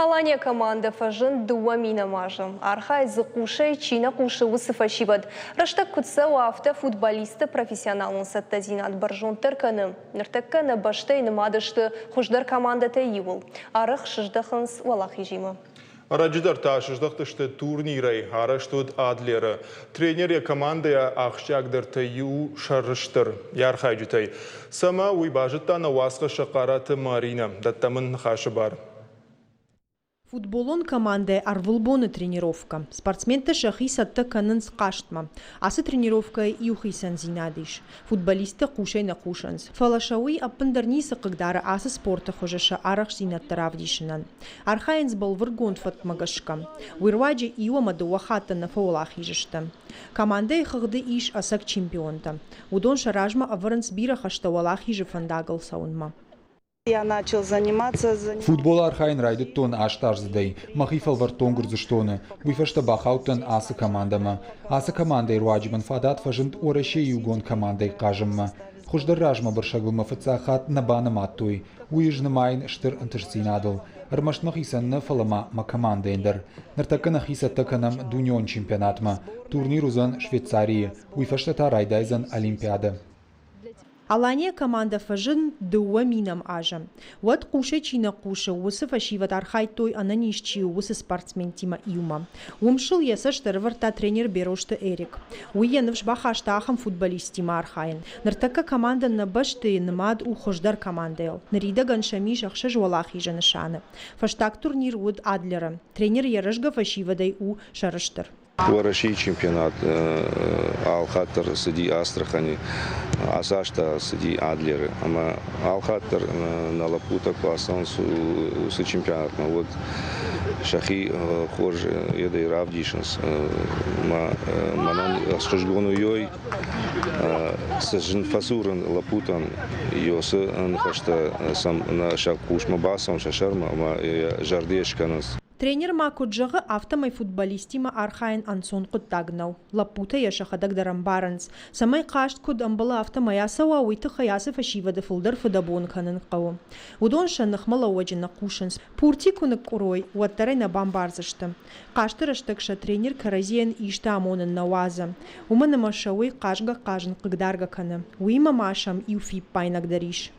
Алания команда фажын дуамина мажым. Архай зықушай чина кушы усыфашивад. Раштак кутса уафта футболисты профессионалын саттазинат баржон тырканы. Ныртакканы баштай нымадышты хуждар команда тәйівыл. Арық шыждақынс валақ ежимі. Арачыдар ташыждақтышты турнирай арыштуд адлері. Тренерия командая ақшагдыр тәйіу шарыштыр. Ярхай жүтай. Сама уйбажыттаны васқы шақараты Марина. Даттамын хашы бар. Футболон команды арвылбоны тренировка. Спортсменты шахисатты канынс қаштма. Асы тренировка иухисан зинадыш. Футболисты кушай на кушанс. Фалашауи аппындарни сықығдары асы спорты хожашы арах зинаттаравдишынан. Архайынс был выргон фатмагашка. Уирваджи иуамады уахатты на фаулах ежішті. Команда иқығды иш асак чемпионта. Удон шаражма авырынс бира хашта уалах ежі фандагыл саунма. Я начал заниматься. Футбол архайн райдет тон аштарздей. Махифал вартонгур заштоны. Вифашта бахаутен асы командама. Асы командой руаджибан фадат фажент ореше югон командой кажемма. Хуждар ражма баршагылма фацахат набана маттуй. Уижны майн штыр антырсинадыл. Армашнах исанны фалама ма командендер. Нартаканах исаттаканам дуньон чемпионатма. Турнир узан Швейцарии. Вифашта та райдайзан Олимпиада. Алания команда фажын дуа минам ажа. Вот куша чина куша усы фашиват архай той ананишчи усы спортсмен тима иума. Умшил ясаштыр варта тренер берошты Эрик. Уйенывш бахаштахам футболист тима архайын. Нартака команда на башты нмад у хождар командел. Нарида ганшами жахша жвалахи жанышаны. Фаштак турнир уд адлера. Тренер ярышга фашивадай у шарыштыр. России чемпионат Алхаттер среди Астрахани, Асашта среди Адлеры, ама Алхаттер на Лапута классан с чемпионатом. Вот Шахи Хорж еды Равдишинс, манан схожгону йой сжен фасурен Лапутан йос нхашта сам на шакуш мабасам шашарма ама жардешканас. Тренер Макуджага автомай футболистима архайн ансон куттагнау. Лапута яшахадаг дарамбаранс. Самай кашт куд амбала автомай асава уйты хаясы фашивады фылдар фудабон канын қау. Удон шаннахмала уаджина кушанс. Пурти кунық урой уаттарай на бамбарзышты. Каштырыштыкша тренер каразиен ишта амонын науаза. Уманы машауи кашга кажын қыгдарга каны. Уима машам иуфип пайнагдариш.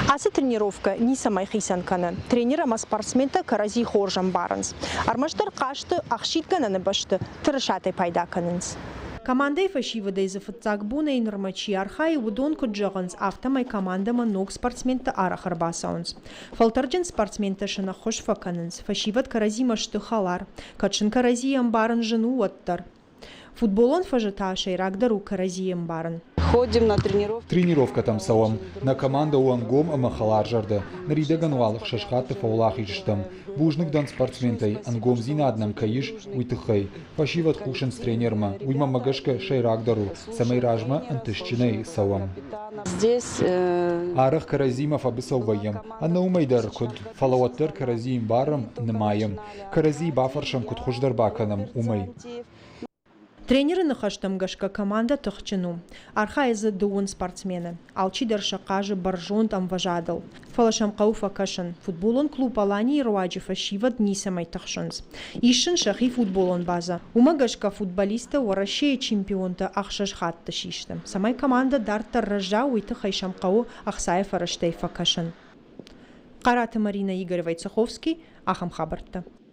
Асы тренировка не самай хисан каны. Тренерама спортсмента карази хоржам баранс. Армаштар кашты ахшит гананы башты тырышатай пайда канынс. Командай фашивадай зафатцак буна и нормачи архай удон куджаганс автомай командама ног спортсмента арахар басаунс. Фалтарджин спортсмента шана хош факанынс. Фашиват карази машты халар. Качын карази амбаран жену оттар. Футболон фажета шайрагдару карази амбаран. Ходим на тренировку. Тренировка там савам. На команда уангом амахалар жарды. Наридаган уалых шашхаты фаулах иштам. Бужник дан спортсментай ангом зинаднам каиш уйтыхай. Фашиват хушен с тренерма. Уйма магашка шайрагдару. Самай ражма антышчинай савам. Здесь Арах каразимов абысоваем. Анна умайдар куд фалаваттар каразим барам нымаем. Карази бафаршам куд хуждар баканам умай. Тренеры нахаштам гашка команда тохчину. Архайзы дуун спортсмены. Алчидар шакажы баржон там важадал. Фалашам кауфа кашан. Футболон клуб Алании руаджи фашиват нисамай тахшанс. Ишин шахи футболон база. Ума гашка футболиста уарашея чемпионта ахшаш хатта шишта. Самай команда дарта ража уйты хайшам кау ахсаев араштейфа кашан. Карата Марина Игорь Войцеховский, Ахам Хабарта.